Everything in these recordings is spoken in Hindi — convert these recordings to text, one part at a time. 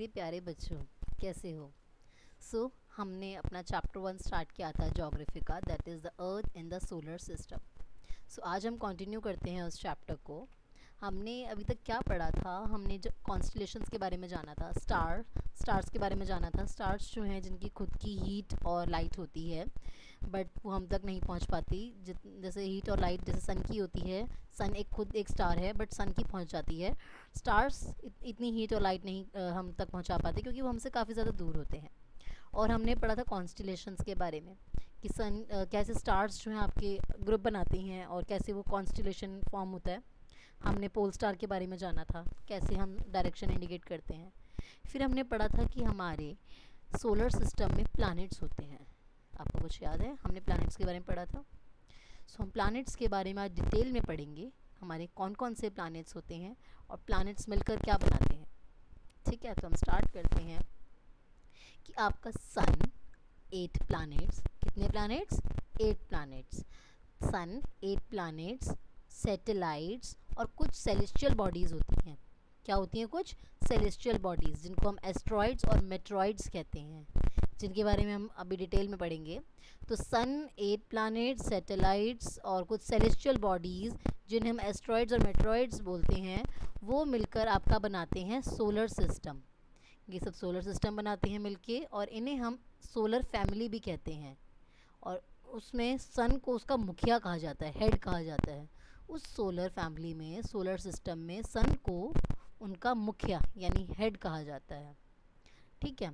मेरे प्यारे बच्चों, कैसे हो? हमने अपना चैप्टर 1 स्टार्ट किया था ज्योग्राफी का, that is the earth in the solar system. आज हम कंटिन्यू करते हैं उस चैप्टर को। हमने अभी तक क्या पढ़ा था? हमने जो कॉन्स्टलेशंस के बारे में जाना था, स्टार्स के बारे में जाना था। स्टार्स जो हैं जिनकी खुद की हीट और लाइट होती है, बट वो हम तक नहीं पहुंच पाती। जैसे हीट और लाइट जैसे सन की होती है, सन खुद एक स्टार है, बट सन की पहुंच जाती है। स्टार्स इतनी हीट और लाइट नहीं हम तक पहुंचा पाते, क्योंकि वो हमसे काफ़ी ज़्यादा दूर होते हैं। और हमने पढ़ा था कॉन्स्टलेशंस के बारे में कि सन कैसे स्टार्स जो हैं आपके ग्रुप बनाती हैं और कैसे वो कॉन्स्टलेशन फॉर्म होता है। हमने पोल स्टार के बारे में जाना था, कैसे हम डायरेक्शन इंडिकेट करते हैं। फिर हमने पढ़ा था कि हमारे सोलर सिस्टम में प्लैनेट्स होते हैं। आपको कुछ याद है? हमने प्लैनेट्स के बारे में पढ़ा था। हम प्लैनेट्स के बारे में आज डिटेल में पढ़ेंगे, हमारे कौन कौन से प्लैनेट्स होते हैं और प्लैनेट्स मिलकर क्या बनाते हैं। ठीक है, तो हम स्टार्ट करते हैं कि आपका सन 8 प्लैनेट्स, कितने प्लैनेट्स? 8 प्लैनेट्स। सन 8 प्लैनेट्स, सैटेलाइट्स और कुछ सेलेस्टियल बॉडीज़ होती हैं। क्या होती हैं? कुछ सेलेस्टियल बॉडीज़, जिनको हम एस्ट्रॉइड्स और मेट्रॉइड्स कहते हैं, जिनके बारे में हम अभी डिटेल में पढ़ेंगे। तो सन 8 प्लैनेट्स, सैटेलाइट्स और कुछ सेलेस्टियल बॉडीज़, जिन्हें हम एस्ट्रॉइड्स और मेट्रॉइड्स बोलते हैं, वो मिलकर आपका बनाते हैं सोलर सिस्टम। ये सब सोलर सिस्टम बनाते हैं मिलके, और इन्हें हम सोलर फैमिली भी कहते हैं। और उसमें सन को उसका मुखिया कहा जाता है, हेड कहा जाता है। उस सोलर फैमिली में, सोलर सिस्टम में सन को उनका मुखिया यानी हेड कहा जाता है। ठीक है,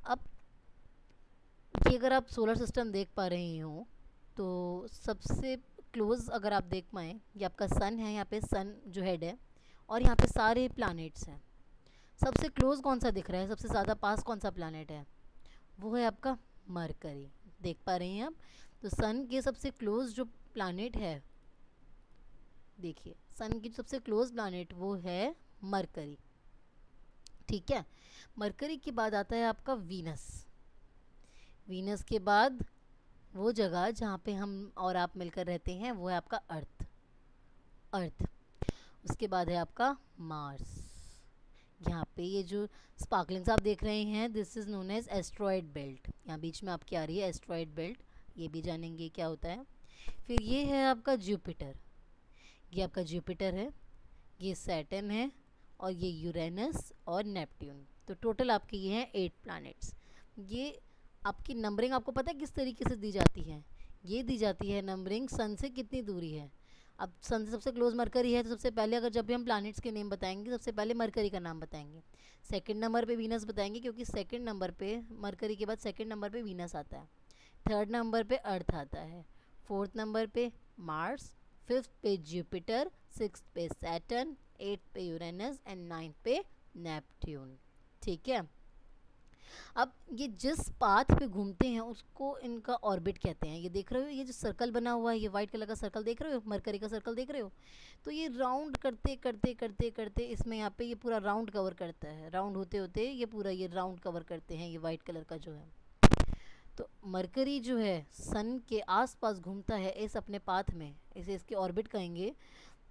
अब ये अगर आप सोलर सिस्टम देख पा रहे हो तो सबसे क्लोज अगर आप देख पाएँ, ये आपका सन है, यहाँ पे सन जो हेड है, और यहाँ पे सारे प्लैनेट्स हैं। सबसे क्लोज कौन सा दिख रहा है? सबसे ज़्यादा पास कौन सा प्लैनेट है? वो है आपका मरकरी। देख पा रहे हैं आप? तो सन के सबसे क्लोज जो प्लैनेट है, देखिए सन की सबसे क्लोज प्लैनेट वो है मरकरी। ठीक है, मरकरी के बाद आता है आपका वीनस। वीनस के बाद वो जगह जहाँ पे हम और आप मिलकर रहते हैं, वो है आपका अर्थ। उसके बाद है आपका मार्स। यहाँ पे ये जो स्पार्कलिंग्स आप देख रहे हैं, this is known as asteroid belt. यहाँ बीच में आपकी आ रही है एस्ट्रॉयड बेल्ट, ये भी जानेंगे क्या होता है। फिर ये है आपका जुपिटर, ये आपका जुपिटर है, ये सैटर्न है, और ये यूरेनस और नेपट्यून। तो टोटल आपके ये हैं 8 प्लैनेट्स। ये आपकी नंबरिंग आपको पता है किस तरीके से दी जाती है? ये दी जाती है नंबरिंग सन से कितनी दूरी है। अब सन से सबसे क्लोज मरकरी है, तो सबसे पहले अगर जब भी हम प्लैनेट्स के नेम बताएंगे, सबसे पहले मरकरी का नाम बताएंगे। सेकंड नंबर पे वीनस बताएंगे, क्योंकि सेकंड नंबर पे मरकरी के बाद सेकंड नंबर पे वीनस आता है। थर्ड नंबर पे अर्थ आता है। फोर्थ नंबर पे मार्स, फिफ्थ पे जुपिटर, सिक्स्थ पे Saturn, eighth pay Uranus and ninth पे नेपट्यून। ठीक है, अब ये जिस पाथ पे घूमते हैं उसको इनका ऑर्बिट कहते हैं। ये देख रहे हो, ये जो सर्कल बना हुआ है, ये वाइट कलर का सर्कल देख रहे हो, मरकरी का सर्कल देख रहे हो। तो ये राउंड करते करते करते करते इसमें यहाँ पे ये पूरा राउंड कवर करता है। राउंड होते होते ये पूरा ये राउंड कवर करते हैं, ये वाइट कलर का जो है। तो मरकरी जो है सन के आसपास घूमता है इस अपने पाथ में, इसे इसके ऑर्बिट कहेंगे।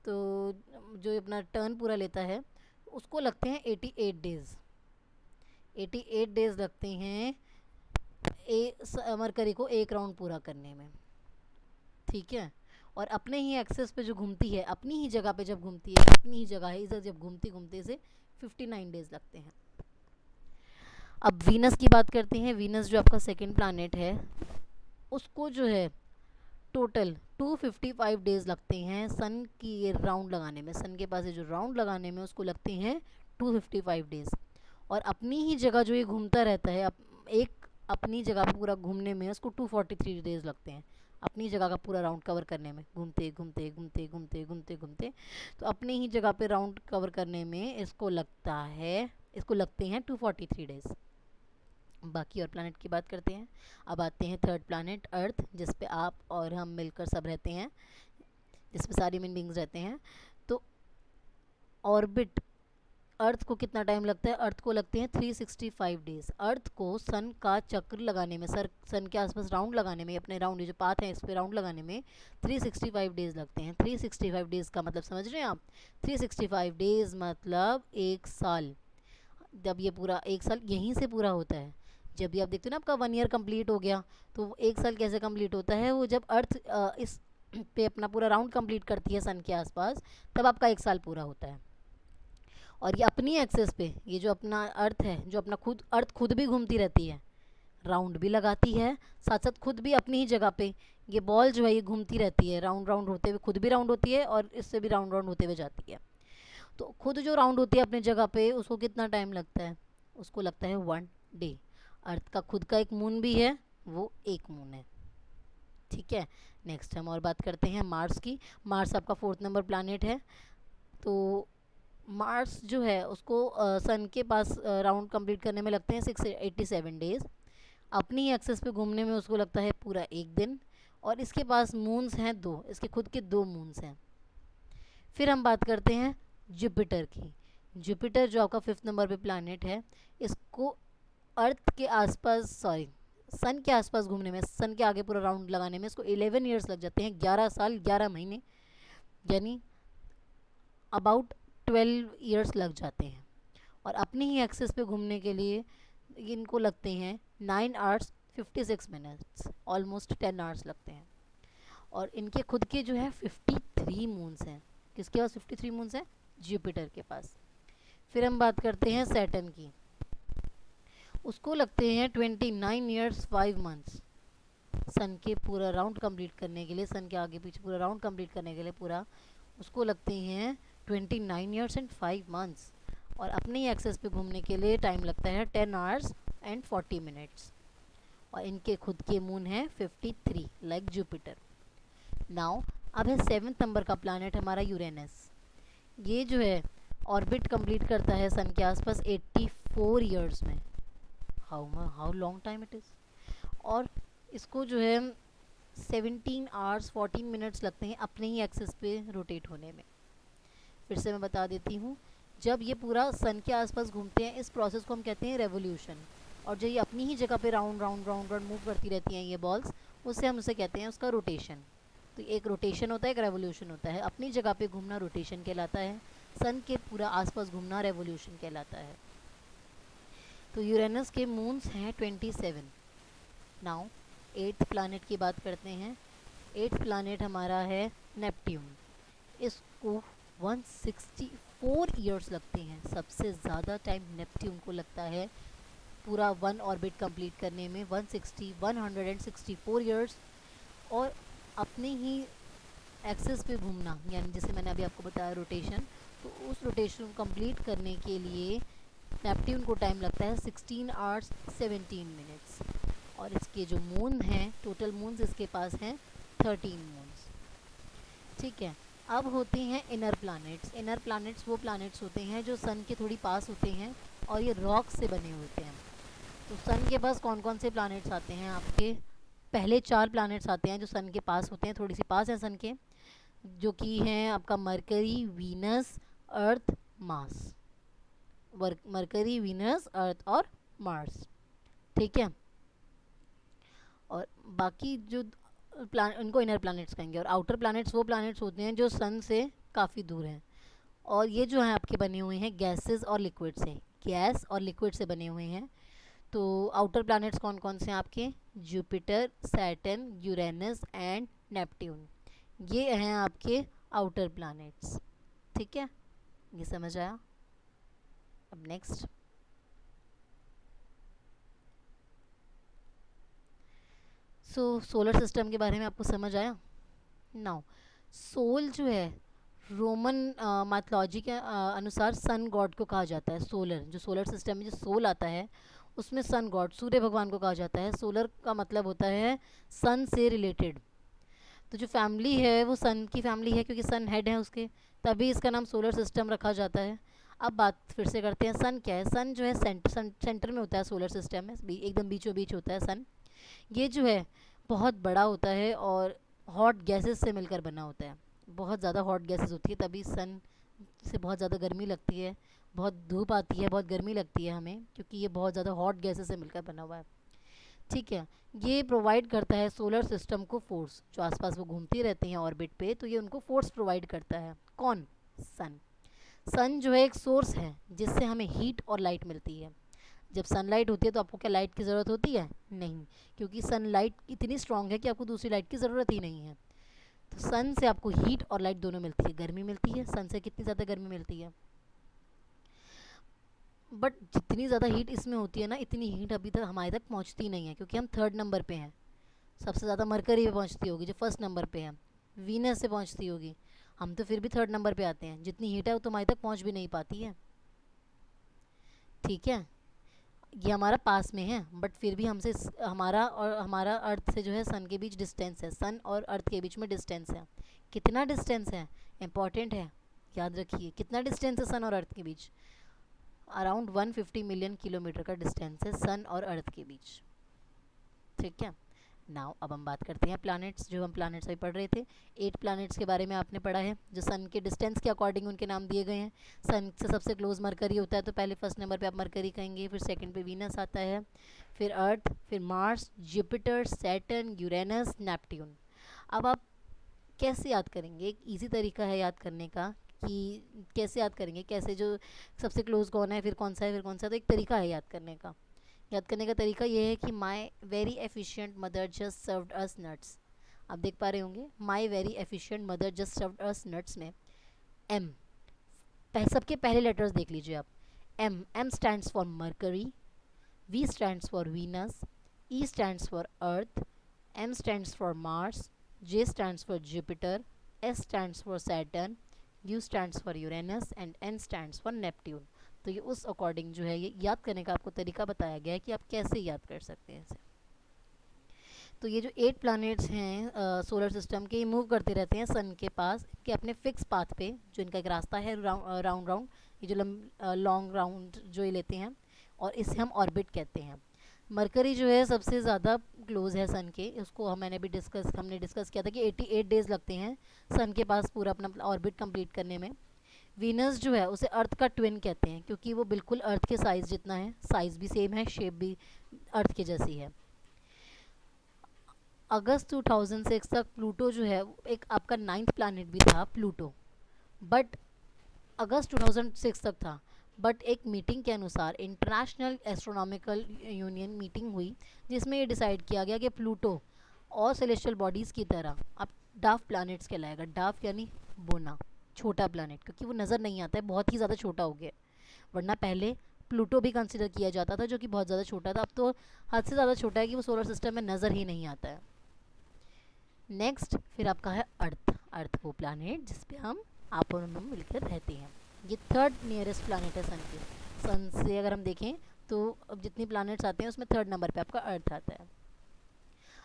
तो जो अपना टर्न पूरा लेता है उसको लगते हैं 88 डेज़। 88 डेज़ लगते हैं मरकरी को एक राउंड पूरा करने में। ठीक है, और अपने ही एक्सेस पे जो घूमती है, अपनी ही जगह पे जब घूमती है, अपनी ही जगह है इधर, जब घूमते घूमते इसे 59 डेज़ लगते हैं। अब वीनस की बात करते हैं। वीनस जो आपका सेकंड प्लैनेट है, उसको जो है टोटल 255 डेज़ लगते हैं सन की ये राउंड लगाने में। सन के पास ये जो राउंड लगाने में उसको लगते हैं 255 डेज़। और अपनी ही जगह जो ये घूमता रहता है, एक अपनी जगह पर पूरा घूमने में उसको 243 डेज़ लगते हैं, अपनी जगह का पूरा राउंड कवर करने में, घूमते घूमते घूमते घूमते घूमते घूमते। तो अपनी ही जगह पे राउंड कवर करने में इसको लगते हैं 243 डेज़। बाकी और प्लैनेट की बात करते हैं। अब आते हैं थर्ड प्लैनेट अर्थ, जिस पे आप और हम मिलकर सब रहते हैं, जिसमें सारी ह्यूमन बींग्स रहते हैं। तो ऑर्बिट अर्थ को कितना टाइम लगता है? अर्थ को लगते हैं 365 डेज़। अर्थ को सन का चक्र लगाने में, सन के आसपास राउंड लगाने में, अपने राउंड जो पाथ है इस पर राउंड लगाने में 365 डेज़ लगते हैं। 365 डेज़ का मतलब समझ रहे हैं आप? 365 डेज़ मतलब एक साल। जब ये पूरा 1 साल यहीं से पूरा होता है। जब भी आप देखते हो ना आपका 1 ईयर कंप्लीट हो गया, तो 1 साल कैसे कंप्लीट होता है, वो जब अर्थ इस पे अपना पूरा राउंड कंप्लीट करती है सन के आसपास, तब आपका 1 साल पूरा होता है। और ये अपनी एक्सेस पे, ये जो अपना अर्थ है, जो अपना खुद अर्थ खुद भी घूमती रहती है, राउंड भी लगाती है, साथ साथ खुद भी अपनी ही जगह पे ये बॉल जो है ये घूमती रहती है, राउंड राउंड होते हुए, खुद भी राउंड होती है और इससे भी राउंड राउंड होते हुए जाती है। तो खुद जो राउंड होती है अपनी जगह पे, उसको कितना टाइम लगता है, उसको लगता है 1 डे। अर्थ का खुद का एक मून भी है, वो एक मून है। ठीक है, नेक्स्ट हम और बात करते हैं मार्स की। मार्स आपका 4th नंबर प्लानेट है। तो मार्स जो है उसको सन के पास राउंड कंप्लीट करने में लगते हैं 687 डेज। अपनी ही एक्सेस पे घूमने में उसको लगता है पूरा 1 दिन। और इसके पास मून्स हैं 2, इसके खुद के 2 मून्स हैं। फिर हम बात करते हैं जुपिटर की। जुपिटर जो आपका 5th नंबर पे प्लानेट है, इसको अर्थ के आसपास, सॉरी सन के आसपास घूमने में, सन के आगे पूरा राउंड लगाने में इसको 11 ईयर्स लग जाते हैं, 11 साल 11 महीने, यानी अबाउट 12 ईयर्स लग जाते हैं। और अपनी ही एक्सेस पे घूमने के लिए इनको लगते हैं 9 आवर्स 56 मिनट्स, ऑलमोस्ट 10 आवर्स लगते हैं। और इनके खुद के जो है 53 मून्स हैं। किसके पास 53 मून्स हैं? जुपिटर के पास। फिर हम बात करते हैं सैटर्न की। उसको लगते हैं 29 ईयर्स 5 मंथ्स सन के पूरा राउंड कंप्लीट करने के लिए, सन के आगे पीछे पूरा राउंड कंप्लीट करने के लिए पूरा उसको लगते हैं 29 ईयर्स एंड 5 मंथ्स। और अपने ही एक्सेस पे घूमने के लिए टाइम लगता है 10 आवर्स एंड 40 मिनट्स। और इनके खुद के मून हैं 53 लाइक जुपिटर। नाउ अब है 7th नंबर का प्लानेट हमारा यूरेनस। ये जो है ऑर्बिट कंप्लीट करता है सन के आसपास 84 ईयर्स में। How long time it is. और इसको जो है 17 आवर्स 14 मिनट्स लगते हैं अपने ही एक्सिस पे रोटेट होने में। फिर से मैं बता देती हूँ, जब ये पूरा सन के आसपास घूमते हैं, इस प्रोसेस को हम कहते हैं रेवोल्यूशन। और जो ये अपनी ही जगह पे round round round round move करती रहती हैं ये बॉल्स, उससे हम उसे कहते हैं उसका रोटेशन। तो एक रोटेशन होता है, एक रेवोल्यूशन होता है। अपनी जगह पे घूमना रोटेशन कहलाता है, सन के पूरा आसपास घूमना रेवोल्यूशन कहलाता है। तो यूरेनस के मून्स हैं 27। नाउ 8th प्लानेट की बात करते हैं। 8th प्लानेट हमारा है नेपट्यून। इसको 164 ईयर्स लगते हैं, सबसे ज़्यादा टाइम नेपट्यून को लगता है पूरा 1 ऑर्बिट कंप्लीट करने में, 164 ईयर्स। और अपने ही एक्सिस पे घूमना, यानी जैसे मैंने अभी आपको बताया रोटेशन, तो उस रोटेशन को कंप्लीट करने के लिए नेपट्यून को टाइम लगता है 16 आवर्स 17 मिनट्स। और इसके जो मून हैं, टोटल मून्स इसके पास हैं 13 मून्स। ठीक है, अब होते हैं इनर प्लैनेट्स। इनर प्लैनेट्स वो प्लैनेट्स होते हैं जो सन के थोड़ी पास होते हैं और ये रॉक से बने होते हैं। तो सन के पास कौन कौन से प्लैनेट्स आते हैं? आपके पहले 4 प्लैनेट्स आते हैं जो सन के पास होते हैं, थोड़ी सी पास है सन के, जो कि हैं आपका मरकरी, वीनस, अर्थ, मार्स। मरकरी, वीनस, अर्थ और मार्स। ठीक है, और बाकी जो इनको इनर प्लैनेट्स कहेंगे। और आउटर प्लैनेट्स वो प्लैनेट्स होते हैं जो सन से काफ़ी दूर हैं। और ये जो हैं आपके बने हुए हैं गैसेस और लिक्विड से, गैस और लिक्विड से बने हुए हैं। तो आउटर प्लैनेट्स कौन कौन से हैं आपके? Jupiter, Saturn, Uranus and Neptune. ये हैं आपके आउटर प्लैनेट्स। ठीक है, ये समझ आया? अब नेक्स्ट, सोलर सिस्टम के बारे में आपको समझ आया? नाउ सोल जो है रोमन माइथोलॉजी के अनुसार सन गॉड को कहा जाता है। सोलर, जो सोलर सिस्टम में जो सोल आता है उसमें सन गॉड, सूर्य भगवान को कहा जाता है। सोलर का मतलब होता है सन से रिलेटेड। तो जो फैमिली है वो सन की फैमिली है, क्योंकि सन हेड है उसके, तभी इसका नाम सोलर सिस्टम रखा जाता है। अब बात फिर से करते हैं, सन क्या है? सन जो है सेंटर में होता है सोलर सिस्टम में, एकदम बीचों बीच होता है सन। ये जो है बहुत बड़ा होता है और हॉट गैसेस से मिलकर बना होता है। बहुत ज़्यादा हॉट गैसेस होती है, तभी सन से बहुत ज़्यादा गर्मी लगती है, बहुत धूप आती है, बहुत गर्मी लगती है हमें, क्योंकि ये बहुत ज़्यादा हॉट गैसेस से मिलकर बना हुआ है। ठीक है, ये प्रोवाइड करता है सोलर सिस्टम को फोर्स। जो आसपास वो घूमती रहते हैं ऑर्बिट पे, तो ये उनको फोर्स प्रोवाइड करता है। कौन? सन। सन जो है एक सोर्स है जिससे हमें हीट और लाइट मिलती है। जब सनलाइट होती है तो आपको क्या लाइट की ज़रूरत होती है? नहीं, क्योंकि सनलाइट इतनी स्ट्रांग है कि आपको दूसरी लाइट की ज़रूरत ही नहीं है। तो सन से आपको हीट और लाइट दोनों मिलती है, गर्मी मिलती है। सन से कितनी ज़्यादा गर्मी मिलती है, बट जितनी ज़्यादा हीट इसमें होती है ना, इतनी हीट अभी तक हमारे तक पहुंचती नहीं है, क्योंकि हम थर्ड नंबर पे हैं। सबसे ज़्यादा मरकरी पे पहुंचती होगी जो फर्स्ट नंबर पे है, वीनस से पहुंचती होगी। हम तो फिर भी थर्ड नंबर पे आते हैं, जितनी हीट है वो तो हमारे तक पहुंच भी नहीं पाती है। ठीक है, ये हमारा पास में है, बट फिर भी हमसे हमारा अर्थ से जो है सन के बीच डिस्टेंस है, सन और अर्थ के बीच में डिस्टेंस है। कितना डिस्टेंस है, इम्पॉर्टेंट है, याद रखिए। कितना डिस्टेंस है सन और अर्थ के बीच? अराउंड 150 मिलियन किलोमीटर का डिस्टेंस है सन और अर्थ के बीच। ठीक है, नाउ अब हम बात करते हैं प्लैनेट्स। जो हम प्लैनेट्स अभी पढ़ रहे थे, 8 प्लैनेट्स के बारे में आपने पढ़ा है, जो सन के डिस्टेंस के अकॉर्डिंग उनके नाम दिए गए हैं। सन से सबसे क्लोज मरकरी होता है, तो पहले फर्स्ट नंबर पे आप मरकरी कहेंगे, फिर सेकंड पे वीनस आता है, फिर अर्थ, फिर Mars, Jupiter, Saturn, Uranus, Neptune. अब आप कैसे याद करेंगे? एक ईजी तरीका है याद करने का कि कैसे याद करेंगे, कैसे जो सबसे क्लोज कौन है, फिर कौन सा है, फिर कौन सा है। तो एक तरीका है याद करने का। याद करने का तरीका ये है कि my very efficient mother just served us nuts. आप देख पा रहे होंगे, my very efficient mother just served us nuts में एम, सबके पहले लेटर्स देख लीजिए आप। M stands for Mercury, V stands for Venus, E stands for Earth, M stands for Mars, J stands for Jupiter, S stands for Saturn, U stands for Uranus and N stands for Neptune. तो ये उस अकॉर्डिंग जो है ये याद करने का आपको तरीका बताया गया है कि आप कैसे याद कर सकते हैं इसे। तो ये जो 8 प्लैनेट्स हैं सोलर सिस्टम के, ये मूव करते रहते हैं सन के पास कि अपने फिक्स पाथ पे, जो इनका एक रास्ता है राउंड राउंड, ये जो लॉन्ग राउंड जो ये लेते हैं, और इसे हम ऑर्बिट कहते हैं। मरकरी जो है सबसे ज़्यादा क्लोज है सन के, उसको हमने डिस्कस किया था कि 88 डेज़ लगते हैं सन के पास पूरा अपना ऑर्बिट कंप्लीट करने में। वीनस जो है उसे अर्थ का ट्विन कहते हैं, क्योंकि वो बिल्कुल अर्थ के साइज़ जितना है, साइज़ भी सेम है, शेप भी अर्थ के जैसी है। अगस्त 2006 तक प्लूटो जो है एक आपका 9th प्लैनेट भी था प्लूटो, बट अगस्त 2006 तक था। बट एक मीटिंग के अनुसार इंटरनेशनल एस्ट्रोनॉमिकल यूनियन मीटिंग हुई, जिसमें ये डिसाइड किया गया कि प्लूटो और सेलेस्टियल बॉडीज़ की तरह अब डार्क प्लैनेट्स कहलाएगा। डार्क यानी बोना, छोटा प्लैनेट, क्योंकि वो नज़र नहीं आता है, बहुत ही ज़्यादा छोटा हो गया। वरना पहले प्लूटो भी कंसिडर किया जाता था जो कि बहुत ज़्यादा छोटा था, अब तो हद से ज़्यादा छोटा है कि वो सोलर सिस्टम में नज़र ही नहीं आता है। नेक्स्ट फिर आपका है अर्थ। अर्थ वो प्लैनेट जिस पे आप और हम मिलकर रहते हैं। ये थर्ड नियरेस्ट प्लैनेट है सन के। सन से अगर हम देखें तो अब जितनी प्लैनेट्स आते हैं उसमें थर्ड नंबर पे आपका अर्थ आता है।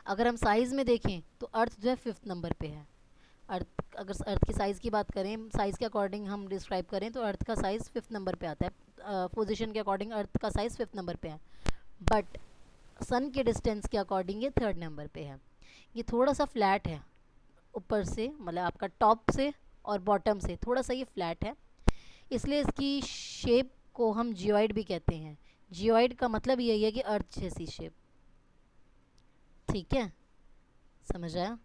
अगर हम साइज़ में देखें तो अर्थ जो है 5th नंबर पे है। अर्थ, अगर अर्थ की साइज़ की बात करें, साइज़ के अकॉर्डिंग हम डिस्क्राइब करें तो अर्थ का साइज़ 5th नंबर पे आता है। पोजीशन के अकॉर्डिंग अर्थ का साइज़ 5th नंबर पे है, बट सन के डिस्टेंस के अकॉर्डिंग ये 3rd नंबर पे है। ये थोड़ा सा फ्लैट है, ऊपर से मतलब आपका टॉप से और बॉटम से थोड़ा सा ये फ्लैट है, इसलिए इसकी शेप को हम जियोइड भी कहते हैं। जियोइड का मतलब यही है कि अर्थ जैसी शेप। ठीक है, समझ आया?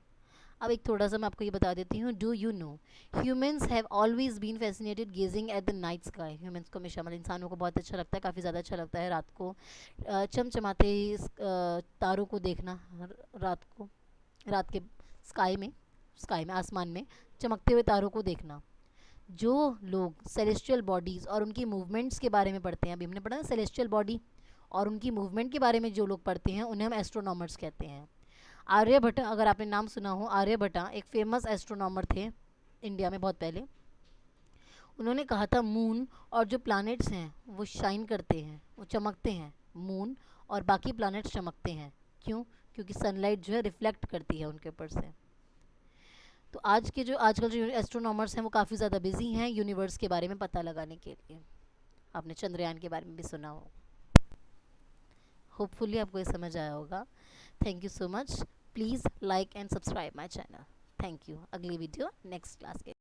अब एक थोड़ा सा मैं आपको ये बता देती हूँ। Do you know humans have always been fascinated gazing at the night sky. Humans को हमेशा, मतलब इंसानों को बहुत अच्छा लगता है, काफ़ी ज़्यादा अच्छा लगता है रात को चमचमाते तारों को देखना। रात के स्काई में आसमान में चमकते हुए तारों को देखना। जो लोग सेलेस्टियल बॉडीज़ और उनकी मूवमेंट्स के बारे में पढ़ते हैं, अभी हमने पढ़ा ना सेलेस्टियल बॉडी और उनकी मूवमेंट के बारे में जो लोग पढ़ते हैं उन्हें हम एस्ट्रोनॉमर्स कहते हैं। आर्यभट्ट, अगर आपने नाम सुना हो, आर्यभट्ट एक फेमस एस्ट्रोनॉमर थे इंडिया में बहुत पहले। उन्होंने कहा था मून और जो प्लैनेट्स हैं वो शाइन करते हैं, वो चमकते हैं। मून और बाकी प्लैनेट्स चमकते हैं, क्यों? क्योंकि सनलाइट जो है रिफ्लेक्ट करती है उनके ऊपर से। तो आजकल जो एस्ट्रोनॉमर्स हैं वो काफ़ी ज़्यादा बिजी हैं यूनिवर्स के बारे में पता लगाने के लिए। आपने चंद्रयान के बारे में भी सुना हो। होपफुली आपको ये समझ आया होगा। Thank you so much. Please like and subscribe my channel. Thank you. अगली वीडियो नेक्स्ट क्लास के